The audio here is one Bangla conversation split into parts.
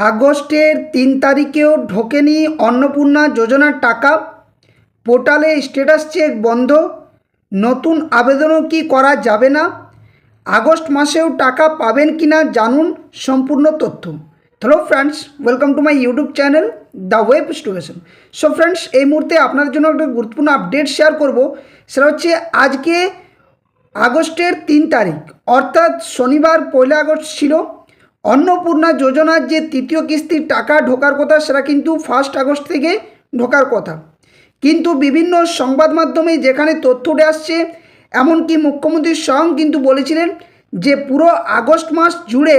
আগস্টের ৩ তারিখেও ঢোকেনি অন্নপূর্ণা যোজনার টাকা। পোর্টালে স্ট্যাটাস চেক বন্ধ। নতুন আবেদনও কি করা যাবে না? আগস্ট মাসেও টাকা পাবেন কি না জানুন সম্পূর্ণ তথ্য। Hello friends, welcome to my YouTube channel the web studation. So friends, এই মুহূর্তে আপনাদের জন্য একটা গুরুত্বপূর্ণ আপডেট শেয়ার করব। সেটা হচ্ছে আজকে আগস্টের ৩ তারিখ অর্থাৎ শনিবার ১ আগস্ট ছিল। অন্নপূর্ণা যোজনার যে তৃতীয় কিস্তির টাকা ঢোকার কথা সেটা কিন্তু 1 আগস্ট থেকে ঢোকার কথা, কিন্তু বিভিন্ন সংবাদ মাধ্যমে যেখানে তথ্য উঠে আসছে, এমনকি মুখ্যমন্ত্রী স্বয়ং কিন্তু বলেছিলেন যে পুরো আগস্ট মাস জুড়ে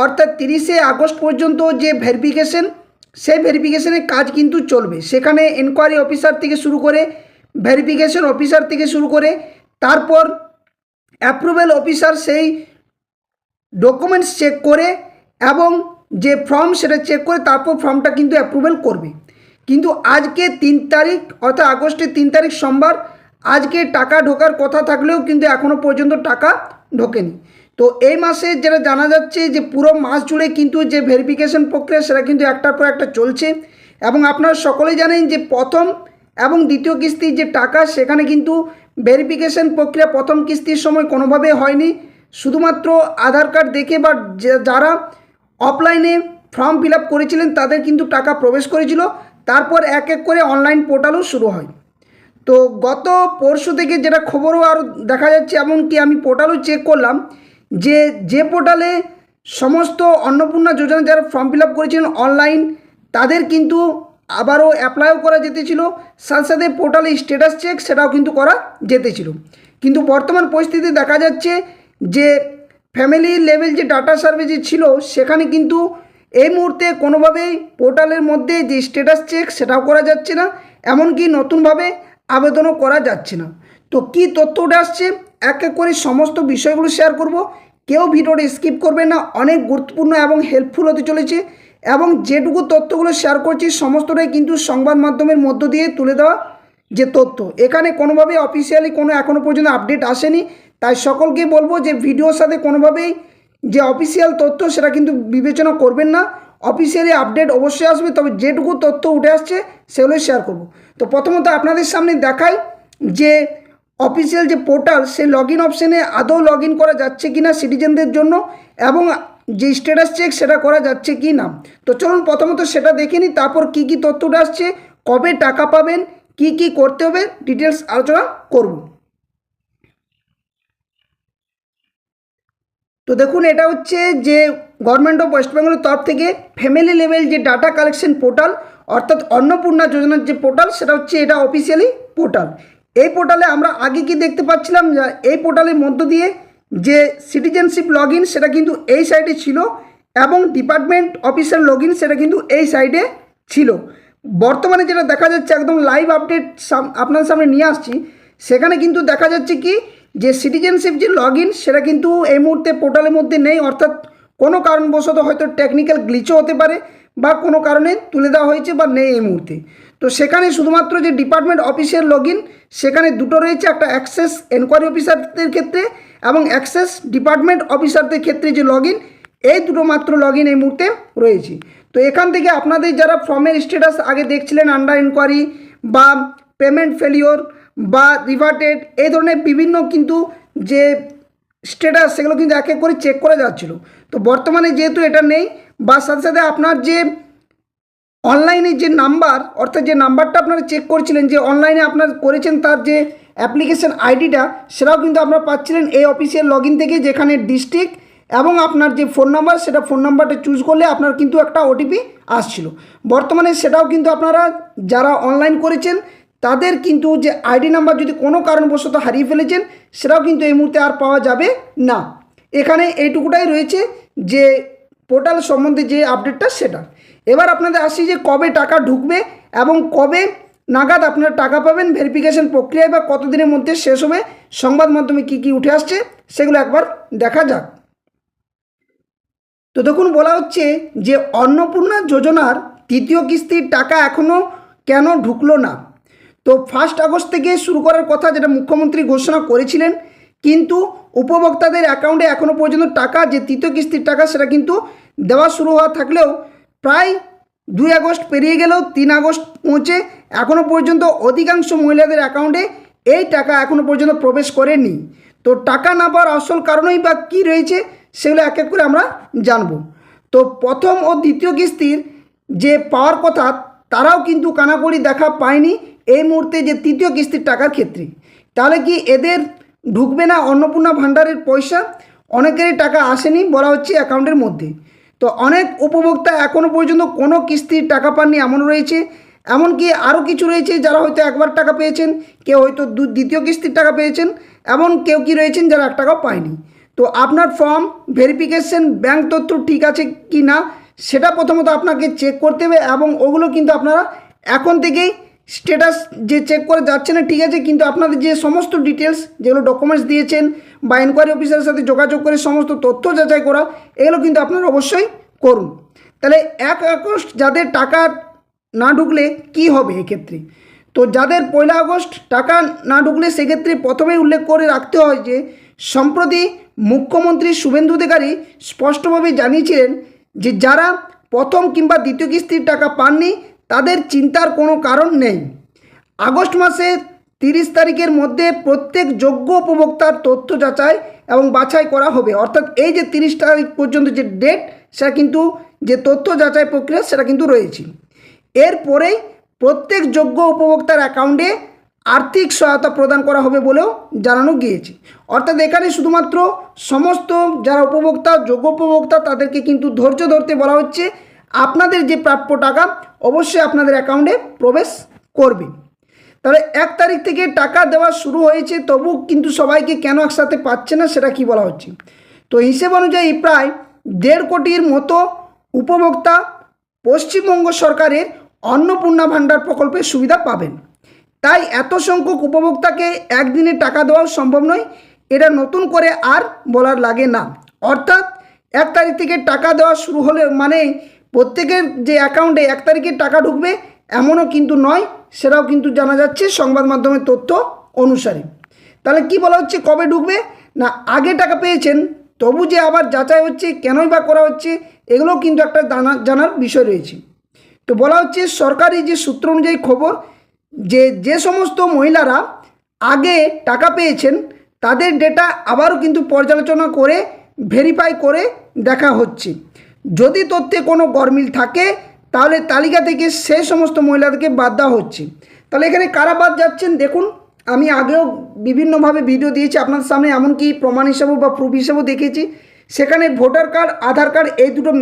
অর্থাৎ 30শে আগস্ট পর্যন্ত যে ভেরিফিকেশন, সেই ভেরিফিকেশনের কাজ কিন্তু চলবে। সেখানে এনকোয়ারি অফিসার থেকে শুরু করে ভেরিফিকেশন অফিসার থেকে শুরু করে তারপর অ্যাপ্রুভেল অফিসার সেই ডকুমেন্টস চেক করে এবং যে ফর্ম সেটা চেক করে তারপর ফর্মটা কিন্তু অ্যাপ্রুভেল করবে। কিন্তু আজকে ৩ তারিখ অর্থাৎ আগস্টের ৩ তারিখ সোমবার, আজকে টাকা ঢোকার কথা থাকলেও কিন্তু এখনও পর্যন্ত টাকা ঢোকেনি। তো এই মাসে যেটা জানা যাচ্ছে যে পুরো মাস জুড়ে কিন্তু যে ভেরিফিকেশন প্রক্রিয়া সেটা কিন্তু একটার পর একটা চলছে। এবং আপনারা সকলেই জানেন যে প্রথম এবং দ্বিতীয় কিস্তির যে টাকা সেখানে কিন্তু ভেরিফিকেশন প্রক্রিয়া প্রথম কিস্তির সময় কোনোভাবে হয়নি। শুধুমাত্র আধার কার্ড দেখে বা যারা অফলাইনে ফর্ম ফিল আপ করেছিলেন তাদের কিন্তু টাকা প্রবেশ করেছিল। তারপর এক এক করে অনলাইন পোর্টালও শুরু হয়। তো গত পরশু থেকে যেটা খবরও আরও দেখা যাচ্ছে, এমনকি আমি পোর্টালও চেক করলাম যে পোর্টালে সমস্ত অন্নপূর্ণা যোজনা যারা ফর্ম ফিল আপ করেছিলেন অনলাইন, তাদের কিন্তু আবারও অ্যাপ্লাইও করা যেতেছিল। সাথে সাথে পোর্টালে স্ট্যাটাস চেক সেটাও কিন্তু করা যেতেছিল। কিন্তু বর্তমান পরিস্থিতি দেখা যাচ্ছে যে ফ্যামিলি লেভেল যে ডাটা সার্ভে যে ছিল সেখানে কিন্তু এই মুহূর্তে কোনোভাবেই পোর্টালের মধ্যে যে স্ট্যাটাস চেক সেটাও করা যাচ্ছে না, এমনকি নতুনভাবে আবেদনও করা যাচ্ছে না। তো কী তথ্য উঠে আসছে এক এক করে সমস্ত বিষয়গুলো শেয়ার করব। কেউ ভিডিওটা স্কিপ করবে না, অনেক গুরুত্বপূর্ণ এবং হেল্পফুল হতে চলেছে। এবং যেটুকু তথ্যগুলো শেয়ার করছি সমস্তটাই কিন্তু সংবাদ মাধ্যমের মধ্য দিয়ে তুলে দেওয়া যে তথ্য, এখানে কোনোভাবে অফিসিয়ালি কোনো এখনও পর্যন্ত আপডেট আসেনি। তাই সকলকে বলবো যে ভিডিওর সাথে কোনোভাবেই যে অফিসিয়াল তথ্য সেটা কিন্তু বিবেচনা করবেন না। অফিসিয়ালি আপডেট অবশ্যই আসবে, তবে যেটুকু তথ্য উঠে আসছে সেগুলোই শেয়ার করব। তো প্রথমত আপনাদের সামনে দেখাই যে অফিসিয়াল যে পোর্টাল সেই লগ ইন অপশানে আদৌ লগ ইন করা যাচ্ছে কি না সিটিজেনদের জন্য, এবং যে স্ট্যাটাস চেক সেটা করা যাচ্ছে কি না। তো চলুন প্রথমত সেটা দেখে নিই, তারপর কী কী তথ্য উঠে আসছে, কবে টাকা পাবেন, কি কি করতে হবে ডিটেলস আলোচনা করব। তো দেখুন, এটা হচ্ছে যে গভর্নমেন্ট অফ ওয়েস্ট বেঙ্গলের তরফ থেকে ফ্যামিলি লেভেল যে ডাটা কালেকশন পোর্টাল অর্থাৎ অন্নপূর্ণা যোজনার যে পোর্টাল সেটা হচ্ছে এটা অফিসিয়ালি পোর্টাল। এই পোর্টালে আমরা আগে কি দেখতে পাচ্ছিলাম, এই পোর্টালের মধ্য দিয়ে যে সিটিজেনশিপ লগ ইন সেটা কিন্তু এই সাইডে ছিল এবং ডিপার্টমেন্ট অফিসার লগ ইন সেটা কিন্তু এই সাইডে ছিল। বর্তমানে যেটা দেখা যাচ্ছে একদম লাইভ আপডেট আপনাদের সামনে নিয়ে আসছি, সেখানে কিন্তু দেখা যাচ্ছে কি যে সিটিজেনশিপ যে লগ ইন সেটা কিন্তু এই মুহূর্তে পোর্টালের মধ্যে নেই, অর্থাৎ কোনো কারণবশত হয়তো টেকনিক্যাল গ্লিচও হতে পারে বা কোনো কারণে তুলে দেওয়া হয়েছে বা নেই এই মুহূর্তে। তো সেখানে শুধুমাত্র যে ডিপার্টমেন্ট অফিসের লগ ইন সেখানে দুটো রয়েছে, একটা অ্যাক্সেস এনকোয়ারি অফিসারদের ক্ষেত্রে এবং অ্যাক্সেস ডিপার্টমেন্ট অফিসারদের ক্ষেত্রে যে লগ ইন, এই দুটো মাত্র লগ ইন এই মুহূর্তে রয়েছে। তো এখান থেকে আপনাদের যারা ফর্মের স্ট্যাটাস আগে দেখছিলেন আন্ডার ইনকোয়ারি বা পেমেন্ট ফেলিওর বা রিভার্টেড, এই ধরনের বিভিন্ন কিন্তু যে স্ট্যাটাস সেগুলো কিন্তু এক এক করে চেক করা যাচ্ছিলো। তো বর্তমানে যেহেতু এটা নেই, বা সাথে সাথে আপনার যে অনলাইনে যে নাম্বার অর্থাৎ যে নাম্বারটা আপনারা চেক করছিলেন যে অনলাইনে আপনার করেছেন তার যে অ্যাপ্লিকেশন আইডিটা সেটাও কিন্তু আপনারা পাচ্ছিলেন এই অফিসিয়াল লগ ইন থেকে, যেখানে ডিস্ট্রিক্ট এবং আপনার যে ফোন নাম্বার সেটা ফোন নাম্বারটা চুজ করলে আপনার কিন্তু একটা ওটিপি আসছিল। বর্তমানে সেটাও কিন্তু আপনারা যারা অনলাইন করেছেন তাদের কিন্তু যে আইডি নাম্বার যদি কোনো কারণবশত হারিয়ে ফেলেছেন সেটাও কিন্তু এই মুহূর্তে আর পাওয়া যাবে না। এখানে এইটুকুটাই রয়েছে যে পোর্টাল সম্বন্ধে যে আপডেটটা সেটা। এবার আপনাদের আসি যে কবে টাকা ঢুকবে এবং কবে নাগাদ আপনারা টাকা পাবেন, ভেরিফিকেশন প্রক্রিয়ায় বা কতদিনের মধ্যে শেষ হবে, সংবাদ মাধ্যমে কী কী উঠে আসছে সেগুলো একবার দেখা যাক। তো দেখুন, বলা হচ্ছে যে অন্নপূর্ণা যোজনার তৃতীয় কিস্তির টাকা এখনও কেন ঢুকলো না। তো 1 আগস্ট থেকে শুরু করার কথা যেটা মুখ্যমন্ত্রী ঘোষণা করেছিলেন, কিন্তু উপভোক্তাদের অ্যাকাউন্টে এখনও পর্যন্ত টাকা যে তৃতীয় কিস্তির টাকা সেটা কিন্তু দেওয়া শুরু হওয়া থাকলেও প্রায় 2 আগস্ট পেরিয়ে গেলেও 3 আগস্ট পৌঁছে এখনও পর্যন্ত অধিকাংশ মহিলাদের অ্যাকাউন্টে এই টাকা এখনও পর্যন্ত প্রবেশ করেনি। তো টাকা না পাওয়ার আসল কারণই বা কী রয়েছে সেগুলো এক এক করে আমরা জানব। তো প্রথম ও দ্বিতীয় কিস্তির যে পাওয়ার কথা তারাও কিন্তু কানাকড়ি দেখা পায়নি এই মুহূর্তে যে তৃতীয় কিস্তির টাকার ক্ষেত্রে। তাহলে কি এদের ঢুকবে না অন্নপূর্ণা ভাণ্ডারের পয়সা? অনেকেরই টাকা আসেনি বলা হচ্ছে অ্যাকাউন্টের মধ্যে। তো অনেক উপভোক্তা এখনও পর্যন্ত কোনো কিস্তির টাকা পাননি এমন রয়েছে। এমনকি আরও কিছু রয়েছে যারা হয়তো একবার টাকা পেয়েছেন, কেউ হয়তো দ্বিতীয় কিস্তির টাকা পেয়েছেন, এমন কেউ কি রয়েছেন যারা 1 টাকাও পায়নি। তো আপনার ফর্ম ভেরিফিকেশন ব্যাংক তথ্য ঠিক আছে কি না সেটা প্রথমত আপনাকে চেক করতে হবে, এবং ওগুলো কিন্তু আপনারা এখন থেকেই স্ট্যাটাস যে চেক করে যাচ্ছে না ঠিক আছে, কিন্তু আপনাদের যে সমস্ত ডিটেলস যেগুলো ডকুমেন্টস দিয়েছেন বা এনকোয়ারি অফিসারের সাথে যোগাযোগ করে সমস্ত তথ্য যাচাই করা এগুলো কিন্তু আপনারা অবশ্যই করুন। তাহলে 1 আগস্ট যাদের টাকা না ঢুকলে কি হবে এক্ষেত্রে? তো যাদের 1 আগস্ট টাকা না ঢুকলে সেক্ষেত্রে প্রথমেই উল্লেখ করে রাখতে হয় যে সম্প্রতি মুখ্যমন্ত্রী শুভেন্দু অধিকারী স্পষ্টভাবে জানিয়েছিলেন যে যারা প্রথম কিংবা দ্বিতীয় কিস্তির টাকা পাননি তাদের চিন্তার কোনো কারণ নেই। আগস্ট মাসের 30 তারিখের মধ্যে প্রত্যেক যোগ্য উপভোক্তার তথ্য যাচাই এবং বাছাই করা হবে। অর্থাৎ এই যে 30 তারিখ পর্যন্ত যে ডেট সেটা কিন্তু যে তথ্য যাচাই প্রক্রিয়া সেটা কিন্তু রয়েছে। এরপরেই প্রত্যেক যোগ্য উপভোক্তার অ্যাকাউন্টে আর্থিক সহায়তা প্রদান করা হবে বলেও জানানো গিয়েছে। অর্থাৎ এখানে শুধুমাত্র সমস্ত যারা উপভোক্তা যোগ্য উপভোক্তা তাদেরকে কিন্তু ধৈর্য ধরতে বলা হচ্ছে। আপনাদের যে প্রাপ্য টাকা অবশ্যই আপনাদের অ্যাকাউন্টে প্রবেশ করবে। তাহলে 1 তারিখ থেকে টাকা দেওয়া শুরু হয়েছে, তবু কিন্তু সবাইকে কেন একসাথে পাচ্ছে না সেটা কি বলা হচ্ছে? তো হিসেব অনুযায়ী প্রায় 1.5 কোটির মতো উপভোক্তা পশ্চিমবঙ্গ সরকারের অন্নপূর্ণা ভাণ্ডার প্রকল্পের সুবিধা পাবেন। তাই এত সংখ্যক উপভোক্তাকে একদিনে টাকা দেওয়াও সম্ভব নয়, এটা নতুন করে আর বলার লাগে না। অর্থাৎ 1 তারিখ থেকে টাকা দেওয়া শুরু হলে মানে প্রত্যেকের যে অ্যাকাউন্টে 1 তারিখে টাকা ঢুকবে এমনও কিন্তু নয়, সেটাও কিন্তু জানা যাচ্ছে সংবাদ মাধ্যমের তথ্য অনুসারে। তাহলে কি বলা হচ্ছে কবে ঢুকবে না, আগে টাকা পেয়েছেন তবু যে আবার যাচাই হচ্ছে কেনই বা করা হচ্ছে এগুলো কিন্তু একটা জানার বিষয় রয়েছে। তো বলা হচ্ছে সরকারি যে সূত্র অনুযায়ী খবর যে সমস্ত মহিলারা আগে টাকা পেয়েছেন তাদের ডেটা আবারও কিন্তু পর্যালোচনা করে ভেরিফাই করে দেখা হচ্ছে। যদি তথ্যে কোনো গরমিল থাকে তাহলে তালিকা থেকে সেই সমস্ত মহিলাদেরকে বাদ দেওয়া হচ্ছে। তাহলে এখানে কারা বাদ যাচ্ছেন দেখুন, আমি আগেও বিভিন্নভাবে ভিডিও দিয়েছি আপনাদের সামনে, এমনকি প্রমাণ হিসাবেও বা প্রুফ হিসাবেও দেখেছি। সেখানে ভোটার কার্ড আধার কার্ড এই দুটো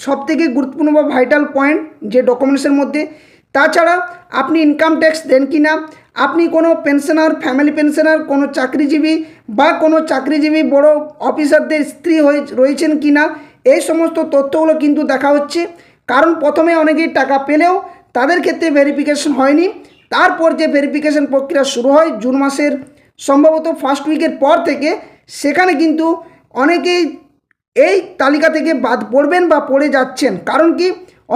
সবথেকে গুরুত্বপূর্ণ বা ভাইটাল পয়েন্ট যে ডকুমেন্টসের মধ্যে। তাছাড়া আপনি ইনকাম ট্যাক্স দেন কি না, আপনি কোনো পেনশনার ফ্যামিলি পেনশনার কোনো চাকরিজীবী বা কোনো চাকরিজীবী বড় অফিসারদের স্ত্রী হয়ে রয়েছেন কি না এই সমস্ত তথ্যগুলো কিন্তু দেখা হচ্ছে। কারণ প্রথমে অনেকেই টাকা পেলেও তাদের ক্ষেত্রে ভেরিফিকেশন হয়নি, তারপর যে ভেরিফিকেশন প্রক্রিয়া শুরু হয় জুন মাসের সম্ভবত ফার্স্ট উইকের পর থেকে, সেখানে কিন্তু অনেকেই এই তালিকা থেকে বাদ পড়বেন বা পড়ে যাচ্ছেন। কারণ কি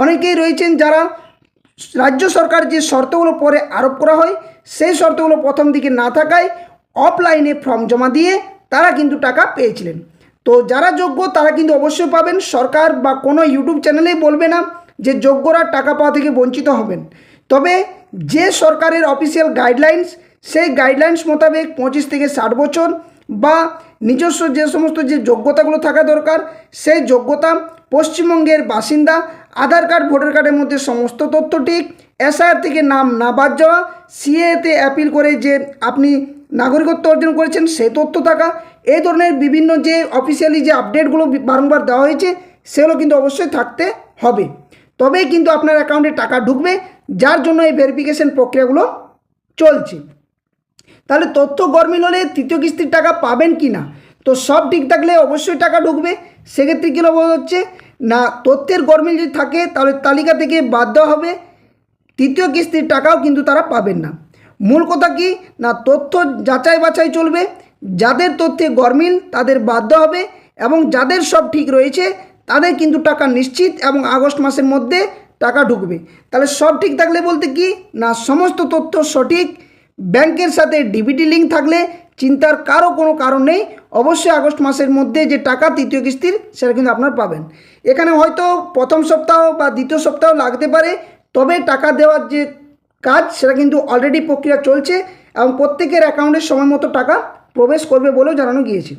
অনেকেই রয়েছেন যারা রাজ্য সরকার যে শর্তগুলো পরে আরোপ করা হয় সেই শর্তগুলো প্রথম দিকে না থাকায় অফলাইনে ফর্ম জমা দিয়ে তারা কিন্তু টাকা পেয়েছিলেন। তো যারা যোগ্য তারা কিন্তু অবশ্যই পাবেন। সরকার বা কোনো ইউটিউব চ্যানেলেই বলবে না যে যোগ্যরা টাকা পাওয়া থেকে বঞ্চিত হবেন। তবে যে সরকারের অফিসিয়াল গাইডলাইন্স সেই গাইডলাইন্স মোতাবেক 25 থেকে 60 বছর বা নিজস্ব যে সমস্ত যে যোগ্যতাগুলো থাকা দরকার সেই যোগ্যতা, পশ্চিমবঙ্গের বাসিন্দা, আধার কার্ড ভোটার কার্ডের মধ্যে সমস্ত তথ্য ঠিক, এসআইআর থেকে নাম না বাদ যাওয়া, সিএতে অ্যাপিল করে যে আপনি নাগরিকত্ব অর্জন করেছেন সেই তথ্য থাকা, এই ধরনের বিভিন্ন যে অফিসিয়ালি যে আপডেটগুলো বারংবার দেওয়া হয়েছে সেগুলো কিন্তু অবশ্যই থাকতে হবে। তবেই কিন্তু আপনার অ্যাকাউন্টে টাকা ঢুকবে, যার জন্য এই ভেরিফিকেশন প্রক্রিয়াগুলো চলছে। তাহলে তথ্য গরমিল হলে তৃতীয় কিস্তির টাকা পাবেন কি না, তো সব ঠিক থাকলে অবশ্যই টাকা ঢুকবে। সেক্ষেত্রে কী বলা হচ্ছে না, তথ্যের গরমিল যদি থাকে তাহলে তালিকা থেকে বাদ দেওয়া হবে, তৃতীয় কিস্তির টাকাও কিন্তু তারা পাবেন না। মূল কথা কি না, তথ্য যাচাই বাছাই চলবে, যাদের তথ্যে গরমিল তাদের বাদ দেওয়া হবে এবং যাদের সব ঠিক রয়েছে তাদের কিন্তু টাকা নিশ্চিত এবং আগস্ট মাসের মধ্যে টাকা ঢুকবে। তাহলে সব ঠিক থাকলে বলতে কি না, সমস্ত তথ্য সঠিক, ব্যাংকের সাথে ডিবিটি লিঙ্ক থাকলে চিন্তার কোনো কারণ নেই। অবশ্যই আগস্ট মাসের মধ্যে যে টাকা তৃতীয় কিস্তির সেটা কিন্তু আপনার পাবেন। এখানে হয়তো প্রথম সপ্তাহ বা দ্বিতীয় সপ্তাহ লাগতে পারে, তবে টাকা দেওয়ার যে কাজ সেটা কিন্তু অলরেডি প্রক্রিয়া চলছে এবং প্রত্যেকের অ্যাকাউন্টে সময় মতো টাকা প্রবেশ করবে বলেও জানানো গিয়েছে।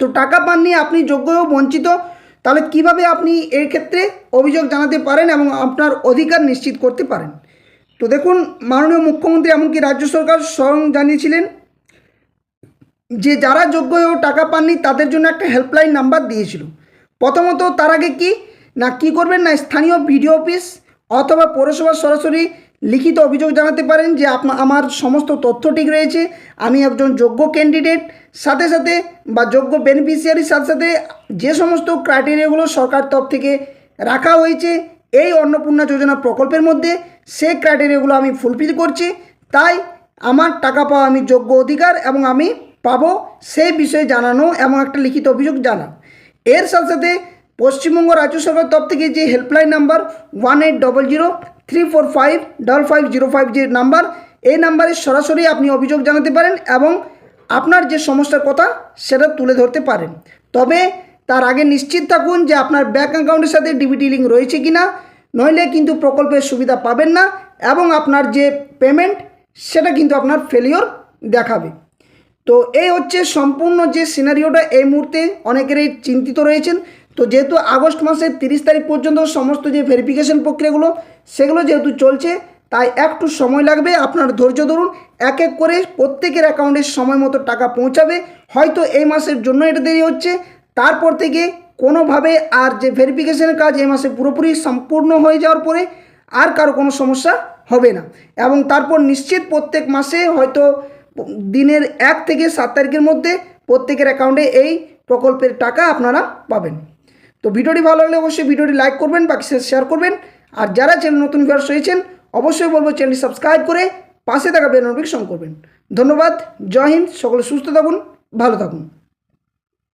তো টাকা পাননি, আপনি যোগ্য ও বঞ্চিত, তাহলে কিভাবে আপনি এর ক্ষেত্রে অভিযোগ জানাতে পারেন এবং আপনার অধিকার নিশ্চিত করতে পারেন? তো দেখুন, মাননীয় মুখ্যমন্ত্রী এমনকি রাজ্য সরকার স্বয়ং জানিয়েছিলেন যে যারা যোগ্য হয়েও টাকা পাননি তাদের জন্য একটা হেল্পলাইন নাম্বার দিয়েছিল। প্রথমত তার আগে কি করবেন না, স্থানীয় বিডিও অফিস অথবা পৌরসভার সরাসরি লিখিত অভিযোগ জানাতে পারেন যে আমার সমস্ত তথ্য ঠিক রয়েছে, আমি একজন যোগ্য ক্যান্ডিডেট, সাথে সাথে বা যোগ্য বেনিফিশিয়ারির সাথে সাথে যে সমস্ত ক্রাইটেরিয়াগুলো সরকার তরফ থেকে রাখা হয়েছে এই অন্নপূর্ণা যোজনা প্রকল্পের মধ্যে, সেই ক্রাইটেরিয়াগুলো আমি ফুলফিল করছি, তাই আমার টাকা পাওয়া আমি যোগ্য অধিকার এবং আমি পাবো সেই বিষয়ে জানানো এবং একটা লিখিত অভিযোগ জানানো। এর সাথে সাথে পশ্চিমবঙ্গ রাজ্য সরকার তরফ থেকে যে হেল্পলাইন নাম্বার 1800-345-5505 যে নাম্বার, এই নাম্বারে সরাসরি আপনি অভিযোগ জানাতে পারেন এবং আপনার যে সমস্যার কথা সেটা তুলে ধরতে পারেন। তবে তার আগে নিশ্চিত থাকুন যে আপনার ব্যাঙ্ক অ্যাকাউন্টের সাথে ডিবিটি লিঙ্ক রয়েছে কিনা, নইলে কিন্তু প্রকল্পের সুবিধা পাবেন না এবং আপনার যে পেমেন্ট সেটা কিন্তু আপনার ফেলিওর দেখাবে। তো এই হচ্ছে সম্পূর্ণ যে সিনারিওটা, এই মুহূর্তে অনেকেরই চিন্তিত রয়েছেন। তো যেহেতু আগস্ট মাসের 30 তারিখ পর্যন্ত সমস্ত যে ভেরিফিকেশন প্রক্রিয়াগুলো সেগুলো যেহেতু চলছে, তাই একটু সময় লাগবে, আপনার ধৈর্য ধরুন। এক এক করে প্রত্যেকের অ্যাকাউন্টে সময় মতো টাকা পৌঁছাবে। হয়তো এই মাসের জন্য এটা দেরি হচ্ছে, তারপর থেকে কোনোভাবে আর যে ভেরিফিকেশনের কাজ এই মাসে পুরোপুরি সম্পূর্ণ হয়ে যাওয়ার পরে আর কারো কোনো সমস্যা হবে না এবং তারপর নিশ্চিত প্রত্যেক মাসে হয়তো দিনের 1 থেকে 7 তারিখের মধ্যে প্রত্যেকের অ্যাকাউন্টে এই প্রকল্পের টাকা আপনারা পাবেন। তো ভিডিওটি ভালো লাগলে অবশ্যই ভিডিওটি লাইক করবেন, বাকি শেয়ার করবেন, আর যারা চ্যানেল নতুন ভিউয়ার্স হয়েছেন অবশ্যই বলবো চ্যানেলটি সাবস্ক্রাইব করে পাশে থাকা বেল নোটিফিকেশন করবেন। ধন্যবাদ, জয় হিন্দ, সকলে সুস্থ থাকুন, ভালো থাকুন।